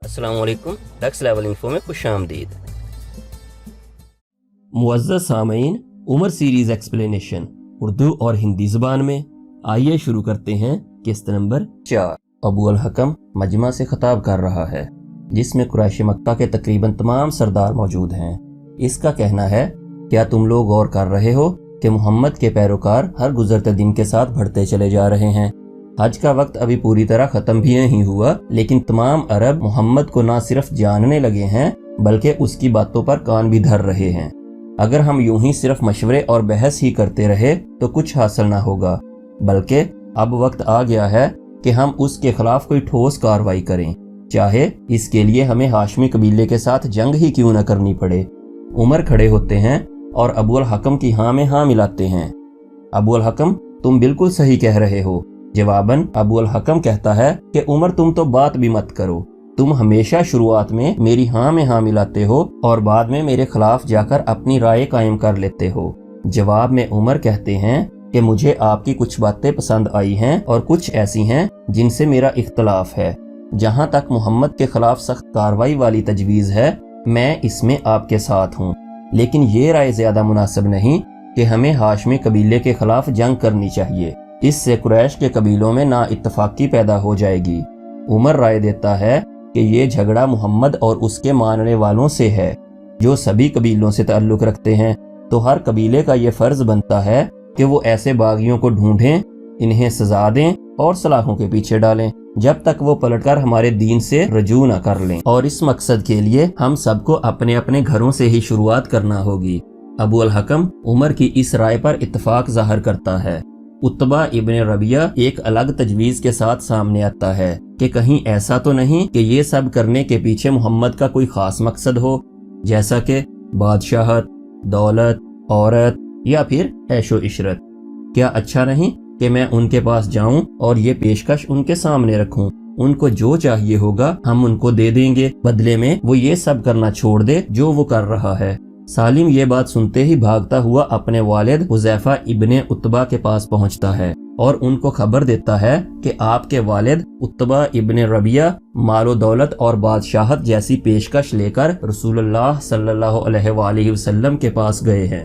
अस्सलाम वालेकुम, ducks level info में खुश आमदीद। मुअज़्ज़ज़ सामईन, उमर सीरीज़ एक्सप्लेनेशन उर्दू और हिंदी ज़बान में। आइए शुरू करते हैं किस्त नंबर 4। अबू अल हकम मजमा से खिताब कर रहा है, जिसमें कुरैश मक्का के तकरीबन तमाम सरदार मौजूद हैं। इसका कहना है, क्या तुम लोग गौर कर रहे हो कि मोहम्मद के पैरोकार हर गुजरते दिन के साथ बढ़ते चले जा रहे हैं। हज का वक्त अभी पूरी तरह ख़त्म भी नहीं हुआ, लेकिन तमाम अरब मोहम्मद को ना सिर्फ जानने लगे हैं बल्कि उसकी बातों पर कान भी धर रहे हैं। अगर हम यूं ही सिर्फ मशवरे और बहस ही करते रहे तो कुछ हासिल ना होगा, बल्कि अब वक्त आ गया है कि हम उसके खिलाफ कोई ठोस कार्रवाई करें, चाहे इसके लिए हमें हाशमी कबीले के साथ जंग ही क्यों न करनी पड़े। उमर खड़े होते हैं और अबू अल हकम की हाँ में हाँ मिलाते हैं। अबू अल हकम, तुम बिल्कुल सही कह रहे हो। जवाबन अबू अल हकम कहता है कि उमर, तुम तो बात भी मत करो। तुम हमेशा शुरुआत में मेरी हाँ में हाँ मिलाते हो और बाद में मेरे खिलाफ जाकर अपनी राय कायम कर लेते हो। जवाब में उमर कहते हैं कि मुझे आपकी कुछ बातें पसंद आई हैं और कुछ ऐसी हैं जिनसे मेरा इख्तलाफ है। जहाँ तक मोहम्मद के खिलाफ सख्त कार्रवाई वाली तजवीज़ है, मैं इसमें आपके साथ हूँ, लेकिन ये राय ज़्यादा मुनासिब नहीं कि हमें हाशमी कबीले के खिलाफ जंग करनी चाहिए। इससे कुरैश के कबीलों में ना इत्तफाकी पैदा हो जाएगी। उमर राय देता है कि ये झगड़ा मोहम्मद और उसके मानने वालों से है, जो सभी कबीलों से ताल्लुक़ रखते हैं। तो हर कबीले का ये फ़र्ज़ बनता है कि वो ऐसे बागियों को ढूंढें, इन्हें सजा दें और सलाखों के पीछे डालें, जब तक वो पलटकर हमारे दीन से रजू न कर लें। और इस मकसद के लिए हम सबको अपने अपने घरों से ही शुरुआत करना होगी। अबू अल हकम उमर की इस राय पर इत्तफाक ज़ाहिर करता है। उत्बा इब्न रबिया एक अलग तजवीज़ के साथ सामने आता है कि कहीं ऐसा तो नहीं कि ये सब करने के पीछे मोहम्मद का कोई ख़ास मकसद हो, जैसा कि बादशाहत, दौलत, औरत या फिर ऐशो इशरत। क्या अच्छा नहीं कि मैं उनके पास जाऊं और ये पेशकश उनके सामने रखूं, उनको जो चाहिए होगा हम उनको दे देंगे, बदले में वो ये सब करना छोड़ दे जो वो कर रहा है। सालिम ये बात सुनते ही भागता हुआ अपने वालिद हुज़ैफा इब्ने उत्बा के पास पहुंचता है और उनको खबर देता है कि आपके वालिद उत्बा इब्ने रबिया मालो दौलत और बादशाहत जैसी पेशकश लेकर रसूलुल्लाह सल्लल्लाहु अलैहि वसल्लम के पास गए हैं।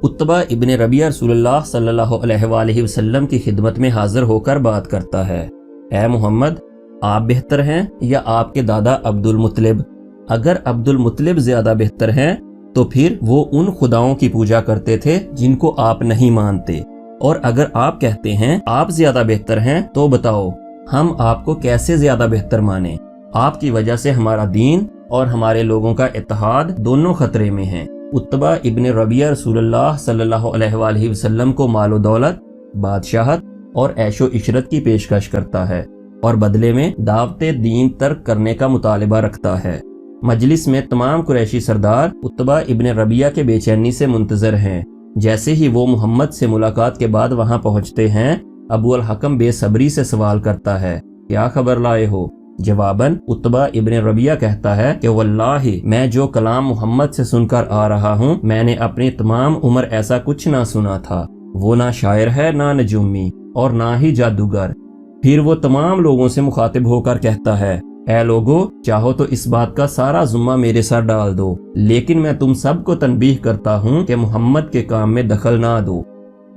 उत्बा इब्ने रबिया रसूलुल्लाह सल्लल्लाहु अलैहि वसल्लम की खिदमत में हाजिर होकर बात करता है, ऐ मोहम्मद, आप बेहतर हैं या आपके दादा अब्दुल मुत्तलिब? अगर अब्दुल मुत्तलिब ज्यादा बेहतर हैं तो फिर वो उन खुदाओं की पूजा करते थे जिनको आप नहीं मानते, और अगर आप कहते हैं आप ज्यादा बेहतर हैं तो बताओ हम आपको कैसे ज्यादा बेहतर माने। आपकी वजह से हमारा दीन और हमारे लोगों का इत्तेहाद दोनों खतरे में हैं। उत्बा इब्ने रबिया रसूलुल्लाह सल्लल्लाहु अलैहि वसल्लम को मालो दौलत, बादशाहत और ऐशो इशरत की पेशकश करता है और बदले में दावते दीन तर्क करने का मुतालिबा रखता है। मजलिस में तमाम कुरैशी सरदार उत्बा इब्ने रबिया के बेचैनी से मुंतजर हैं। जैसे ही वो मोहम्मद से मुलाकात के बाद वहां पहुंचते हैं, अबू अल हकम बेसब्री से सवाल करता है, क्या खबर लाए हो? जवाबन उत्बा इब्ने रबिया कहता है कि वल्लाही, मैं जो कलाम मोहम्मद से सुनकर आ रहा हूँ, मैंने अपनी तमाम उम्र ऐसा कुछ ना सुना था। वो ना शायर है, ना नजूमी और ना ही जादूगर। फिर वो तमाम लोगों से मुखातिब होकर कहता है, ऐ लोगो, चाहो तो इस बात का सारा जुम्मा मेरे सर डाल दो, लेकिन मैं तुम सबको तनबीह करता हूँ कि मोहम्मद के काम में दखल ना दो।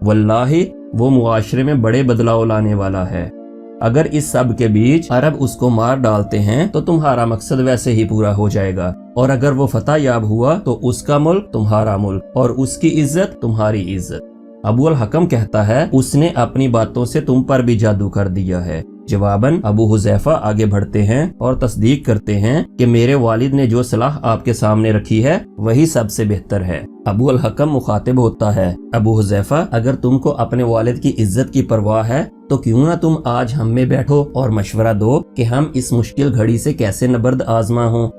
वल्लाही, वो मुआशरे में बड़े बदलाव लाने वाला है। अगर इस सब के बीच अरब उसको मार डालते हैं तो तुम्हारा मकसद वैसे ही पूरा हो जाएगा, और अगर वो फतह याब हुआ तो उसका मुल्क तुम्हारा मुल्क और उसकी इज्जत तुम्हारी इज्जत। अबू अल हकम कहता है, उसने अपनी बातों से तुम पर भी जादू कर दिया है। जवाबन अबू हुज़ैफा आगे बढ़ते हैं और तस्दीक करते हैं कि मेरे वालिद ने जो सलाह आपके सामने रखी है वही सबसे बेहतर है। अबू अल हकम मुखातिब होता है, अबू हुज़ैफा, अगर तुमको अपने वालिद की इज्जत की परवाह है तो क्यों ना तुम आज हम में बैठो और मशवरा दो कि हम इस मुश्किल घड़ी से कैसे नबर्द आजमा हों।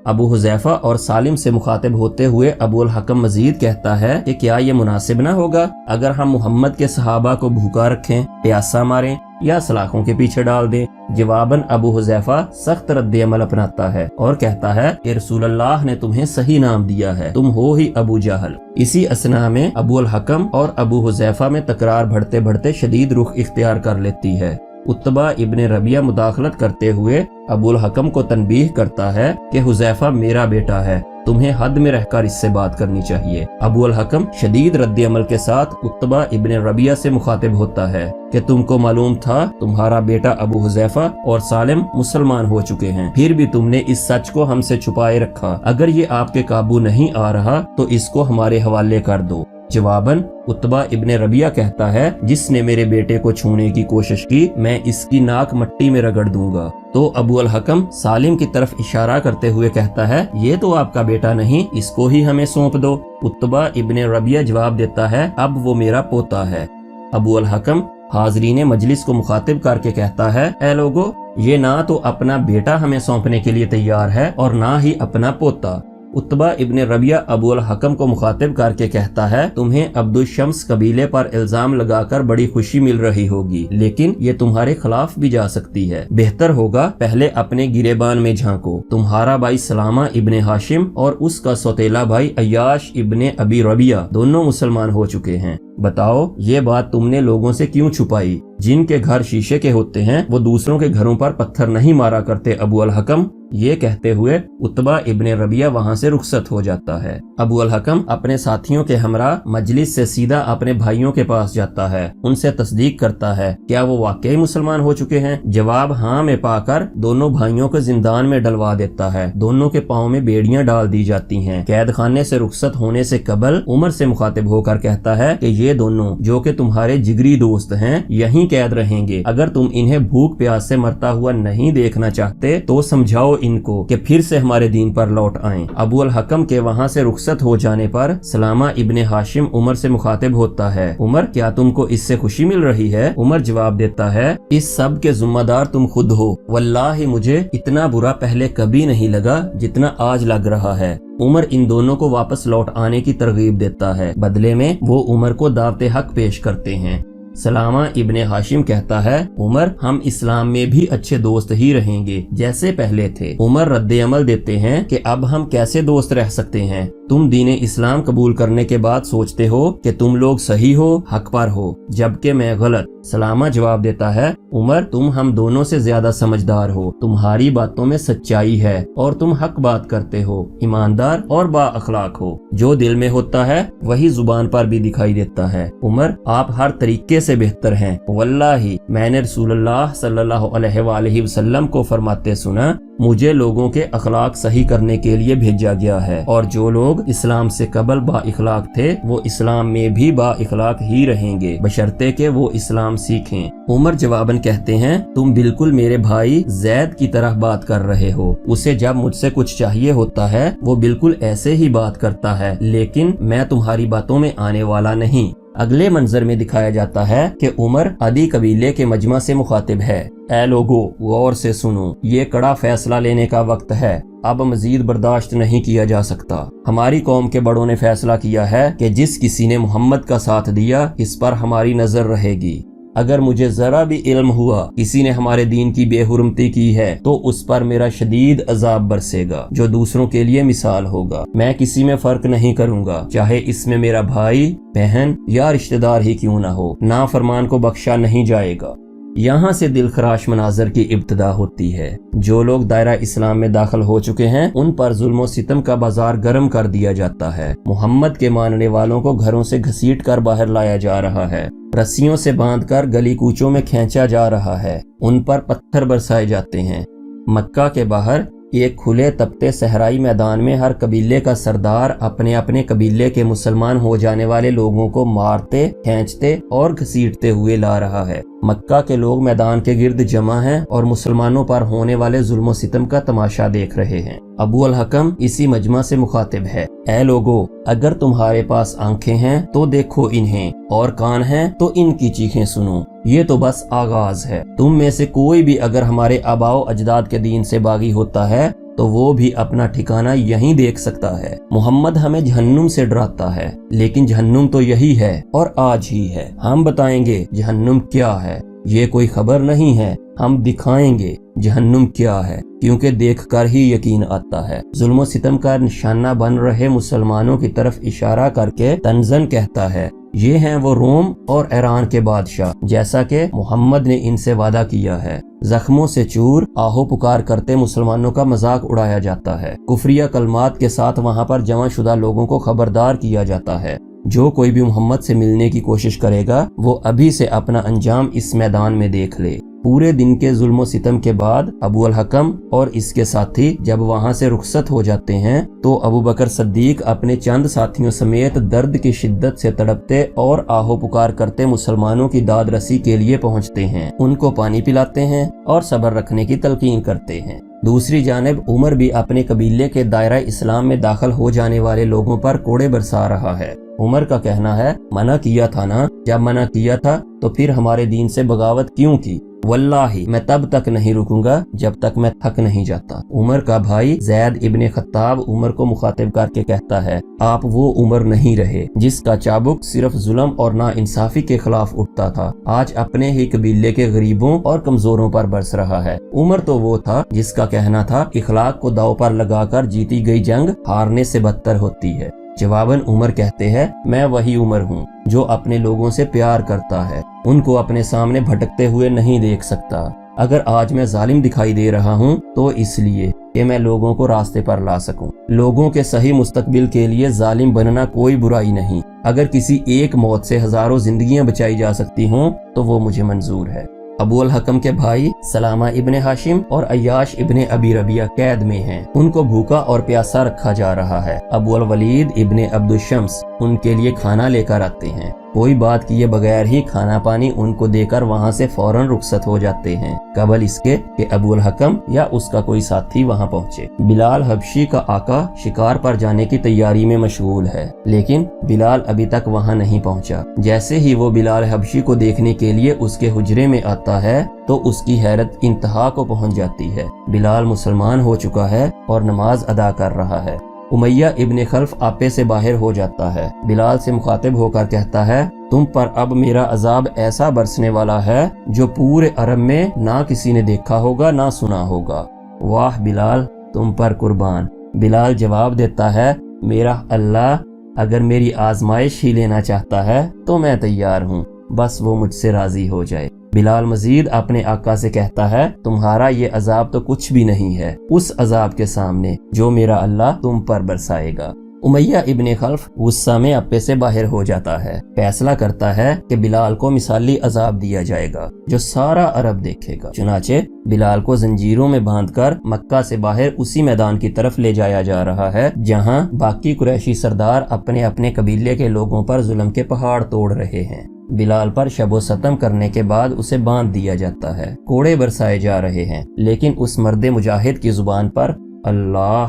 अबू हुज़ैफा और सालिम से मुखातिब होते हुए अबू अल हकम मजीद कहता है कि क्या ये मुनासिब ना होगा अगर हम मोहम्मद के सहाबा को भूखा रखें, प्यासा मारें या सलाखों के पीछे डाल दें। जवाबन अबू हुज़ैफा सख्त रद्द अमल अपनाता है और कहता है कि रसूलुल्लाह ने तुम्हें सही नाम दिया है, तुम हो ही अबू जहल। इसी असना में अबू अल हकम और अबू हुज़ैफा में तकरार बढ़ते बढ़ते शदीद रुख इख्तियार कर लेती है। उत्बा इब्न रबिया मुदाखलत करते हुए अबुल हकम को तनबीह करता है कि हुज़ैफा मेरा बेटा है, तुम्हें हद में रहकर इससे बात करनी चाहिए। अबुल हकम शदीद रद्द अमल के साथ उत्बा इब्न रबिया से मुखातिब होता है कि तुमको मालूम था तुम्हारा बेटा अबू हुज़ैफा और सालिम मुसलमान हो चुके हैं, फिर भी तुमने इस सच को हमसे छुपाए रखा। अगर ये आपके काबू नहीं आ रहा तो इसको हमारे हवाले कर दो। जवाबन उत्बा इब्न रबिया कहता है, जिसने मेरे बेटे को छूने की कोशिश की मैं इसकी नाक मट्टी में रगड़ दूंगा। तो अबू अल हकम सालिम की तरफ इशारा करते हुए कहता है, ये तो आपका बेटा नहीं, इसको ही हमें सौंप दो। उत्बा इब्न रबिया जवाब देता है, अब वो मेरा पोता है। अबू अल हकम हाजरीन मजलिस को मुखातिब करके कहता है, ऐ लोगो, ये ना तो अपना बेटा हमें सौंपने के लिए तैयार है और ना ही अपना पोता। उत्बा इब्न रबिया अबू अल हकम को मुखातिब करके कहता है, तुम्हें अब्दुल शम्स कबीले पर इल्जाम लगाकर बड़ी खुशी मिल रही होगी, लेकिन ये तुम्हारे खिलाफ भी जा सकती है। बेहतर होगा पहले अपने गिरेबान में झांको। तुम्हारा भाई सलामा इब्न हाशिम और उसका सौतेला भाई अय्याश इब्न अबी रबिया दोनों मुसलमान हो चुके हैं। बताओ ये बात तुमने लोगों से क्यों छुपाई? जिनके घर शीशे के होते हैं वो दूसरों के घरों पर पत्थर नहीं मारा करते अबू अल हकम। ये कहते हुए उत्बा इब्न रबिया वहाँ से रुखसत हो जाता है। अबू अल हकम अपने साथियों के हमरा मजलिस से सीधा अपने भाइयों के पास जाता है, उनसे तस्दीक करता है क्या वो वाकई मुसलमान हो चुके हैं। जवाब हाँ में पाकर दोनों भाइयों को जिंदान में डलवा देता है। दोनों के पाँव में बेड़ियां डाल दी जाती हैं। कैद खाने से रुखसत होने से कबल उमर से मुखातिब होकर कहता है कि ये दोनों जो कि तुम्हारे जिगरी दोस्त हैं यहीं कैद रहेंगे। अगर तुम इन्हें भूख प्यास से मरता हुआ नहीं देखना चाहते तो समझाओ इनको कि फिर से हमारे दीन पर लौट आएं। अबू अल हकम के वहाँ से रुखसत हो जाने पर सलामा इब्न हाशिम उमर से मुखातिब होता है, उमर क्या तुमको इससे खुशी मिल रही है? उमर जवाब देता है, इस सब के जिम्मेदार तुम खुद हो। वल्लाही मुझे इतना बुरा पहले कभी नहीं लगा जितना आज लग रहा है। उमर इन दोनों को वापस लौट आने की तरगीब देता है। बदले में वो उमर को दावते हक पेश करते हैं। सलामा इब्ने हाशिम कहता है, उमर हम इस्लाम में भी अच्छे दोस्त ही रहेंगे जैसे पहले थे। उमर रद्द अमल देते हैं कि अब हम कैसे दोस्त रह सकते हैं? तुम दीन इस्लाम कबूल करने के बाद सोचते हो कि तुम लोग सही हो, हक पर हो, जबकि मैं गलत। सलामा जवाब देता है, उमर तुम हम दोनों से ज्यादा समझदार हो, तुम्हारी बातों में सच्चाई है और तुम हक बात करते हो, ईमानदार और बा अखलाक हो। जो दिल में होता है वही जुबान पर भी दिखाई देता है। उमर आप हर तरीके से बेहतर हैं। वल्लाही मैंने रसूलुल्लाह सल्लल्लाहु अलैहि वसल्लम को फरमाते सुना, मुझे लोगों के अखलाक सही करने के लिए भेजा गया है और जो लोग इस्लाम से कबल बा इखलाक थे वो इस्लाम में भी बा इखलाक ही रहेंगे, बशर्ते के वो इस्लाम सीखें। उमर जवाबन कहते हैं, तुम बिल्कुल मेरे भाई जैद की तरह बात कर रहे हो। उसे जब मुझसे कुछ चाहिए होता है वो बिल्कुल ऐसे ही बात करता है, लेकिन मैं तुम्हारी बातों में आने वाला नहीं। अगले मंजर में दिखाया जाता है कि उमर अदी कबीले के मजमा से मुखातिब है। ऐ लोगो गौर से सुनो, ये कड़ा फैसला लेने का वक्त है। अब मजीद बर्दाश्त नहीं किया जा सकता। हमारी कौम के बड़ों ने फैसला किया है कि जिस किसी ने मोहम्मद का साथ दिया इस पर हमारी नजर रहेगी। अगर मुझे जरा भी इल्म हुआ किसी ने हमारे दीन की बेहुरमती की है तो उस पर मेरा शदीद अजाब बरसेगा जो दूसरों के लिए मिसाल होगा। मैं किसी में फर्क नहीं करूंगा, चाहे इसमें मेरा भाई, बहन या रिश्तेदार ही क्यों ना हो। नाफरमान को बख्शा नहीं जाएगा। यहाँ से दिलखराश मनाजर की इब्तिदा होती है। जो लोग दायरा इस्लाम में दाखिल हो चुके हैं उन पर जुल्म और सितम का बाजार गर्म कर दिया जाता है। मोहम्मद के मानने वालों को घरों से घसीट कर बाहर लाया जा रहा है, रस्सियों से बांधकर गली कूचों में खींचा जा रहा है, उन पर पत्थर बरसाए जाते हैं। मक्का के बाहर एक खुले तपते सहराई मैदान में हर कबीले का सरदार अपने अपने कबीले के मुसलमान हो जाने वाले लोगों को मारते, खींचते और घसीटते हुए ला रहा है। मक्का के लोग मैदान के गिर्द जमा हैं और मुसलमानों पर होने वाले जुल्म सितम का तमाशा देख रहे हैं। अबू अल हकम इसी मजमा से मुखातिब है। ऐ लोगो, अगर तुम्हारे पास आंखें हैं तो देखो इन्हें और कान हैं तो इनकी चीखें सुनो। ये तो बस आगाज है। तुम में से कोई भी अगर हमारे आबाओ अजदाद के दीन से बागी होता है तो वो भी अपना ठिकाना यहीं देख सकता है। मोहम्मद हमें जहन्नुम से डराता है, लेकिन जहन्नुम तो यही है और आज ही है। हम बताएंगे जहन्नुम क्या है। ये कोई खबर नहीं है, हम दिखाएंगे जहन्नुम क्या है, क्योंकि देखकर ही यकीन आता है। जुल्म सितम का निशाना बन रहे मुसलमानों की तरफ इशारा करके तंजन कहता है, یہ ہیں وہ روم اور ایران کے بادشاہ، جیسا کہ محمد نے ان سے وعدہ کیا ہے۔ زخموں سے چور آہو پکار کرتے مسلمانوں کا مذاق اڑایا جاتا ہے۔ کفریہ کلمات کے ساتھ وہاں پر جمع شدہ لوگوں کو خبردار کیا جاتا ہے، جو کوئی بھی محمد سے ملنے کی کوشش کرے گا وہ ابھی سے اپنا انجام اس میدان میں دیکھ لے۔ پورے دن کے ظلم و ستم کے بعد ابو الحکم اور اس کے ساتھی جب وہاں سے رخصت ہو جاتے ہیں تو ابو بکر صدیق اپنے چند ساتھیوں سمیت درد کی شدت سے تڑپتے اور آہو پکار کرتے مسلمانوں کی داد رسی کے لیے پہنچتے ہیں، ان کو پانی پلاتے ہیں اور صبر رکھنے کی تلقین کرتے ہیں۔ دوسری جانب عمر بھی اپنے قبیلے کے دائرہ اسلام میں داخل ہو جانے والے لوگوں پر کوڑے برسا رہا ہے۔ عمر کا کہنا ہے، منع کیا تھا نا، جب منع کیا تھا تو پھر ہمارے دین سے بغاوت کیوں کی؟ واللہ میں تب تک نہیں رکوں گا جب تک میں تھک نہیں جاتا۔ عمر کا بھائی زید ابن خطاب عمر کو مخاطب کر کے کہتا ہے، آپ وہ عمر نہیں رہے جس کا چابک صرف ظلم اور ناانصافی کے خلاف اٹھتا تھا، آج اپنے ہی قبیلے کے غریبوں اور کمزوروں پر برس رہا ہے۔ عمر تو وہ تھا جس کا کہنا تھا، اخلاق کو داؤ پر لگا کر جیتی گئی جنگ ہارنے سے بدتر ہوتی ہے۔ جواباً عمر کہتے ہیں، میں وہی عمر ہوں جو اپنے لوگوں سے پیار کرتا ہے، ان کو اپنے سامنے بھٹکتے ہوئے نہیں دیکھ سکتا۔ اگر آج میں ظالم دکھائی دے رہا ہوں تو اس لیے کہ میں لوگوں کو راستے پر لا سکوں۔ لوگوں کے صحیح مستقبل کے لیے ظالم بننا کوئی برائی نہیں۔ اگر کسی ایک موت سے ہزاروں زندگیاں بچائی جا سکتی ہوں تو وہ مجھے منظور ہے۔ ابو الحکم کے بھائی سلامہ ابن ہاشم اور عیاش ابن ابی ربیعہ قید میں ہیں، ان کو بھوکا اور پیاسا رکھا جا رہا ہے۔ ابو الولید ابن عبد الشمس ان کے لیے کھانا لے کر آتے ہیں، کوئی بات کیے بغیر ہی کھانا پانی ان کو دے کر وہاں سے فوراً رخصت ہو جاتے ہیں، قبل اس کے کہ ابو الحکم یا اس کا کوئی ساتھی وہاں پہنچے۔ بلال حبشی کا آقا شکار پر جانے کی تیاری میں مشغول ہے، لیکن بلال ابھی تک وہاں نہیں پہنچا۔ جیسے ہی وہ بلال حبشی کو دیکھنے کے لیے اس کے حجرے میں آتا ہے تو اس کی حیرت انتہا کو پہنچ جاتی ہے۔ بلال مسلمان ہو چکا ہے اور نماز ادا کر رہا ہے۔ امیہ ابن خلف آپے سے باہر ہو جاتا ہے، بلال سے مخاطب ہو کر کہتا ہے، تم پر اب میرا عذاب ایسا برسنے والا ہے جو پورے عرب میں نہ کسی نے دیکھا ہوگا نہ سنا ہوگا۔ واہ بلال، تم پر قربان۔ بلال جواب دیتا ہے، میرا اللہ اگر میری آزمائش ہی لینا چاہتا ہے تو میں تیار ہوں، بس وہ مجھ سے راضی ہو جائے۔ بلال مزید اپنے آقا سے کہتا ہے، تمہارا یہ عذاب تو کچھ بھی نہیں ہے اس عذاب کے سامنے جو میرا اللہ تم پر برسائے گا۔ امیہ ابن خلف غصہ میں اپے سے باہر ہو جاتا ہے، فیصلہ کرتا ہے کہ بلال کو مثالی عذاب دیا جائے گا جو سارا عرب دیکھے گا۔ چنانچہ بلال کو زنجیروں میں باندھ کر مکہ سے باہر اسی میدان کی طرف لے جایا جا رہا ہے جہاں باقی قریشی سردار اپنے اپنے قبیلے کے لوگوں پر ظلم کے پہاڑ توڑ رہے ہیں۔ بلال پر شب و ستم کرنے کے بعد اسے باندھ دیا جاتا ہے، کوڑے برسائے جا رہے ہیں، لیکن اس مرد مجاہد کی زبان پر اللہ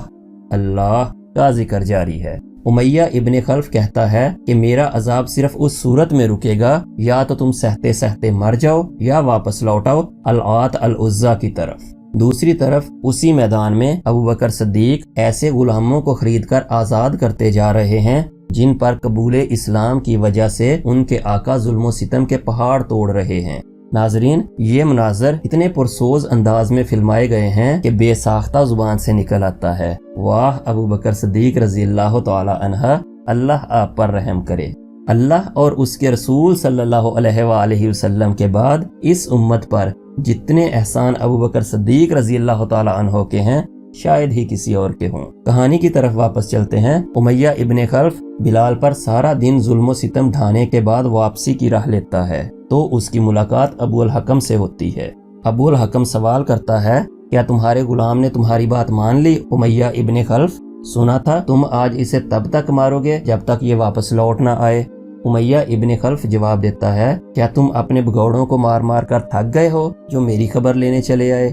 اللہ کا ذکر جاری ہے۔ امیہ ابن خلف کہتا ہے کہ میرا عذاب صرف اس صورت میں رکے گا یا تو تم سہتے سہتے مر جاؤ یا واپس لوٹاؤ العات العزا کی طرف۔ دوسری طرف اسی میدان میں ابو بکر صدیق ایسے غلاموں کو خرید کر آزاد کرتے جا رہے ہیں جن پر قبول اسلام کی وجہ سے ان کے آقا ظلم و ستم کے پہاڑ توڑ رہے ہیں۔ ناظرین، یہ مناظر اتنے پرسوز انداز میں فلمائے گئے ہیں کہ بے ساختہ زبان سے نکل آتا ہے، واہ ابو بکر صدیق رضی اللہ تعالی عنہ، اللہ آپ پر رحم کرے۔ اللہ اور اس کے رسول صلی اللہ علیہ وآلہ وسلم کے بعد اس امت پر جتنے احسان ابو بکر صدیق رضی اللہ تعالی عنہ کے ہیں شاید ہی کسی اور کے ہوں۔ کہانی کی طرف واپس چلتے ہیں۔ امیہ ابن خلف بلال پر سارا دن ظلم و ستم ڈھانے کے بعد واپسی کی راہ لیتا ہے تو اس کی ملاقات ابو الحکم سے ہوتی ہے۔ ابو الحکم سوال کرتا ہے، کیا تمہارے غلام نے تمہاری بات مان لی؟ امیہ ابن خلف، سنا تھا تم آج اسے تب تک مارو گے جب تک یہ واپس لوٹ نہ آئے۔ امیہ ابن خلف جواب دیتا ہے، کیا تم اپنے بگوڑوں کو مار مار کر تھک گئے ہو جو میری خبر لینے چلے آئے؟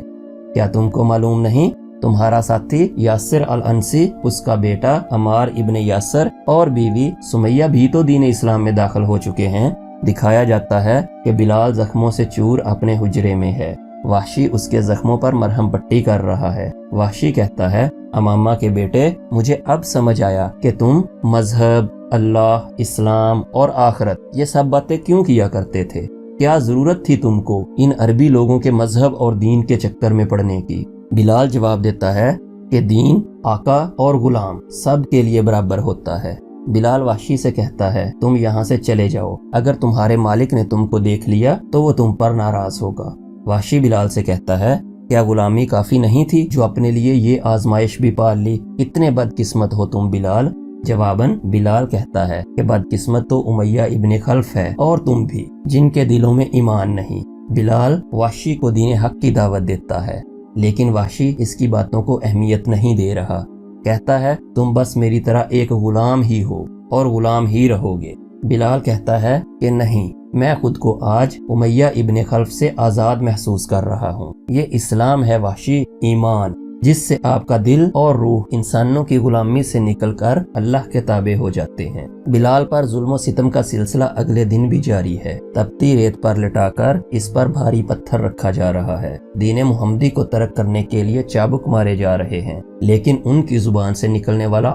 کیا تم کو معلوم نہیں تمہارا ساتھی یاسر الانسی، اس کا بیٹا عمار ابن یاسر اور بیوی سمیہ بھی تو دین اسلام میں داخل ہو چکے ہیں؟ دکھایا جاتا ہے کہ بلال زخموں سے چور اپنے حجرے میں ہے، وحشی اس کے زخموں پر مرہم پٹی کر رہا ہے۔ وحشی کہتا ہے، امامہ کے بیٹے، مجھے اب سمجھ آیا کہ تم مذہب، اللہ، اسلام اور آخرت یہ سب باتیں کیوں کیا کرتے تھے۔ کیا ضرورت تھی تم کو ان عربی لوگوں کے مذہب اور دین کے چکر میں پڑنے کی؟ بلال جواب دیتا ہے کہ دین، آقا اور غلام سب کے لیے برابر ہوتا ہے۔ بلال وحشی سے کہتا ہے تم یہاں سے چلے جاؤ، اگر تمہارے مالک نے تم کو دیکھ لیا تو وہ تم پر ناراض ہوگا۔ وحشی بلال سے کہتا ہے کیا غلامی کافی نہیں تھی جو اپنے لیے یہ آزمائش بھی پال لی؟ کتنے بدقسمت ہو تم بلال۔ جواباً بلال کہتا ہے کہ بدقسمت تو امیہ ابن خلف ہے اور تم بھی، جن کے دلوں میں ایمان نہیں۔ بلال وحشی کو دین حق کی دعوت دیتا ہے، لیکن وحشی اس کی باتوں کو اہمیت نہیں دے رہا۔ کہتا ہے تم بس میری طرح ایک غلام ہی ہو اور غلام ہی رہو گے۔ بلال کہتا ہے کہ نہیں، میں خود کو آج امیہ ابن خلف سے آزاد محسوس کر رہا ہوں۔ یہ اسلام ہے وحشی، ایمان، جس سے آپ کا دل اور روح انسانوں کی غلامی سے نکل کر اللہ کے تابع ہو جاتے ہیں۔ بلال پر ظلم و ستم کا سلسلہ اگلے دن بھی جاری ہے۔ تپتی ریت پر لٹا کر اس پر بھاری پتھر رکھا جا رہا ہے۔ دین محمدی کو ترک کرنے کے لیے چابک مارے جا رہے ہیں، لیکن ان کی زبان سے نکلنے والا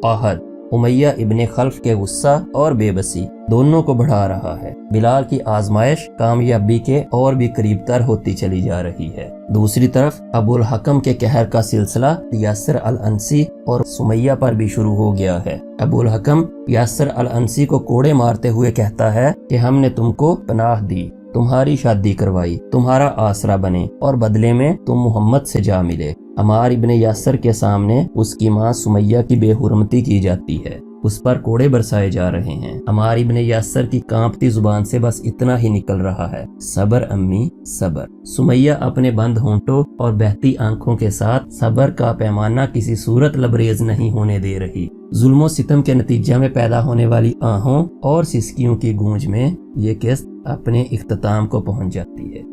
آہد امیہ ابن خلف کے غصہ اور بے بسی دونوں کو بڑھا رہا ہے۔ بلال کی آزمائش کامیابی کے اور بھی قریب تر ہوتی چلی جا رہی ہے۔ دوسری طرف ابو الحکم کے قہر کا سلسلہ یاسر الانسی اور سمیہ پر بھی شروع ہو گیا ہے۔ ابو الحکم یاسر الانسی کو کوڑے مارتے ہوئے کہتا ہے کہ ہم نے تم کو پناہ دی، تمہاری شادی کروائی، تمہارا آسرا بنے اور بدلے میں تم محمد سے جا ملے۔ عمار ابن یاسر کے سامنے اس کی ماں سمیہ کی بے حرمتی کی جاتی ہے، اس پر کوڑے برسائے جا رہے ہیں۔ عمار ابن یاسر کی کانپتی زبان سے بس اتنا ہی نکل رہا ہے، صبر امی صبر۔ سمیہ اپنے بند ہونٹوں اور بہتی آنکھوں کے ساتھ صبر کا پیمانہ کسی صورت لبریز نہیں ہونے دے رہی۔ ظلم و ستم کے نتیجہ میں پیدا ہونے والی آہوں اور سسکیوں کی گونج میں یہ قسط اپنے اختتام کو پہنچ جاتی ہے۔